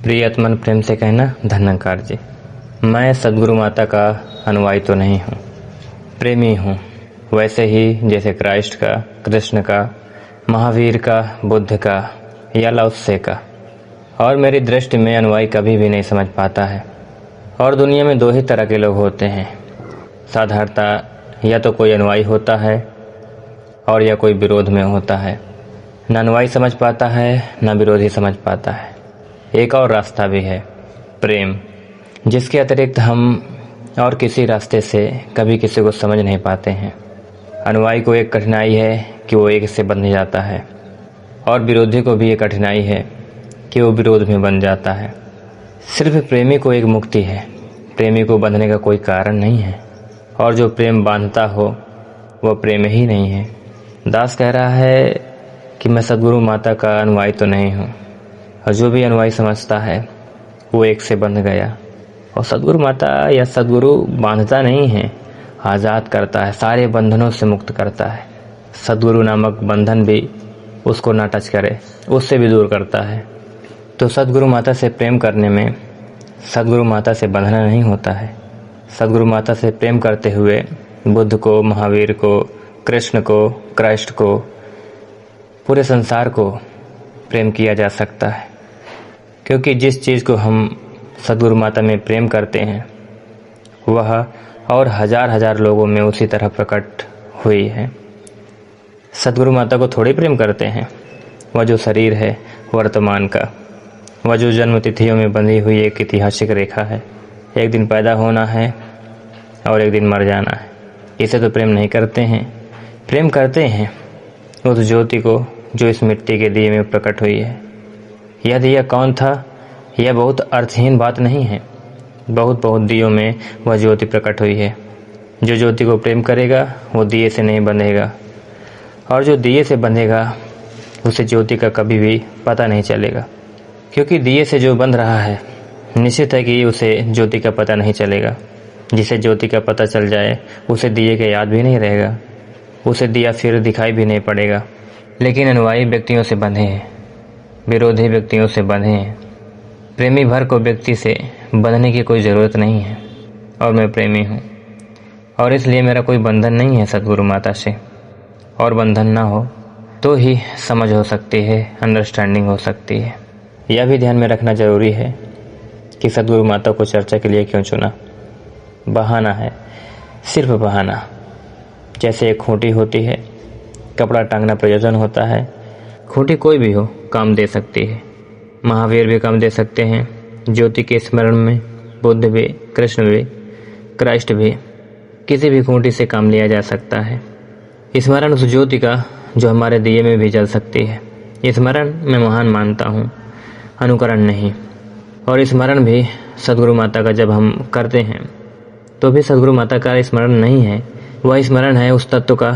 प्रियतमन प्रेम से कहना धन्यकार जी। मैं सदगुरु माता का अनुयायी तो नहीं हूँ, प्रेमी हूँ, वैसे ही जैसे क्राइस्ट का, कृष्ण का, महावीर का, बुद्ध का या लाओत्से का। और मेरी दृष्टि में अनुयायी कभी भी नहीं समझ पाता है। और दुनिया में दो ही तरह के लोग होते हैं, साधारणतः या तो कोई अनुयायी होता है और या कोई विरोध में होता है। न अनुयायी समझ पाता है न विरोधी समझ पाता है। एक और रास्ता भी है, प्रेम, जिसके अतिरिक्त हम और किसी रास्ते से कभी किसी को समझ नहीं पाते हैं। अनुयायी को एक कठिनाई है कि वो एक से बंध जाता है और विरोधी को भी एक कठिनाई है कि वो विरोध में बन जाता है। सिर्फ प्रेमी को एक मुक्ति है, प्रेमी को बंधने का कोई कारण नहीं है। और जो प्रेम बांधता हो वह प्रेम ही नहीं है। दास कह रहा है कि मैं सदगुरु माता का अनुयायी तो नहीं हूँ, और जो भी अनुयायी समझता है वो एक से बंध गया। और सदगुरु माता या सदगुरु बांधता नहीं है, आज़ाद करता है, सारे बंधनों से मुक्त करता है। सदगुरु नामक बंधन भी उसको ना टच करे, उससे भी दूर करता है। तो सदगुरु माता से प्रेम करने में सदगुरु माता से बंधना नहीं होता है। सदगुरु माता से प्रेम करते हुए बुद्ध को, महावीर को, कृष्ण को, क्राइस्ट को, पूरे संसार को प्रेम किया जा सकता है। क्योंकि जिस चीज़ को हम सदगुरु माता में प्रेम करते हैं वह और हजार हजार लोगों में उसी तरह प्रकट हुई है। सदगुरु माता को थोड़ी प्रेम करते हैं, वह जो शरीर है वर्तमान का, वह जो जन्म तिथियों में बंधी हुई एक ऐतिहासिक रेखा है। एक दिन पैदा होना है और एक दिन मर जाना है, इसे तो प्रेम नहीं करते हैं। प्रेम करते हैं उस ज्योति को जो इस मिट्टी के दिए में प्रकट हुई है। यह दिया कौन था, यह बहुत अर्थहीन बात नहीं है। बहुत बहुत दियों में वह ज्योति प्रकट हुई है। जो ज्योति को प्रेम करेगा वो दिए से नहीं बंधेगा, और जो दिए से बंधेगा उसे ज्योति का कभी भी पता नहीं चलेगा। क्योंकि दिए से जो बंध रहा है निश्चित है कि उसे ज्योति का पता नहीं चलेगा। जिसे ज्योति का पता चल जाए उसे दिए के याद भी नहीं रहेगा, उसे दिया फिर दिखाई भी नहीं पड़ेगा। लेकिन अनुयायी व्यक्तियों से बंधे हैं, विरोधी व्यक्तियों से बंधे हैं। प्रेमी भर को व्यक्ति से बंधने की कोई ज़रूरत नहीं है। और मैं प्रेमी हूँ और इसलिए मेरा कोई बंधन नहीं है सदगुरु माता से। और बंधन ना हो तो ही समझ हो सकती है, अंडरस्टैंडिंग हो सकती है। यह भी ध्यान में रखना ज़रूरी है कि सदगुरु माता को चर्चा के लिए क्यों चुना। बहाना है, सिर्फ बहाना। जैसे एक खूंटी होती है, कपड़ा टांगना प्रयोजन होता है। खूंटी कोई भी हो काम दे सकती है। महावीर भी काम दे सकते हैं ज्योति के स्मरण में, बुद्ध भी, कृष्ण भी, क्राइस्ट भी। किसी भी खूंटी से काम लिया जा सकता है। स्मरण उस ज्योति का जो हमारे दिए में भी जल सकती है। स्मरण मैं महान मानता हूँ, अनुकरण नहीं। और स्मरण भी सदगुरु माता का जब हम करते हैं तो भी सदगुरु माता का स्मरण नहीं है, वह स्मरण है उस तत्व का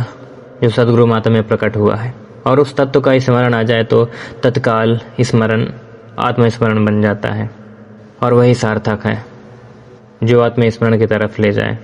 जो सदगुरु माता में प्रकट हुआ है। और उस तत्व का स्मरण आ जाए तो तत्काल स्मरण आत्मस्मरण बन जाता है, और वही सार्थक है जो आत्मस्मरण की तरफ ले जाए।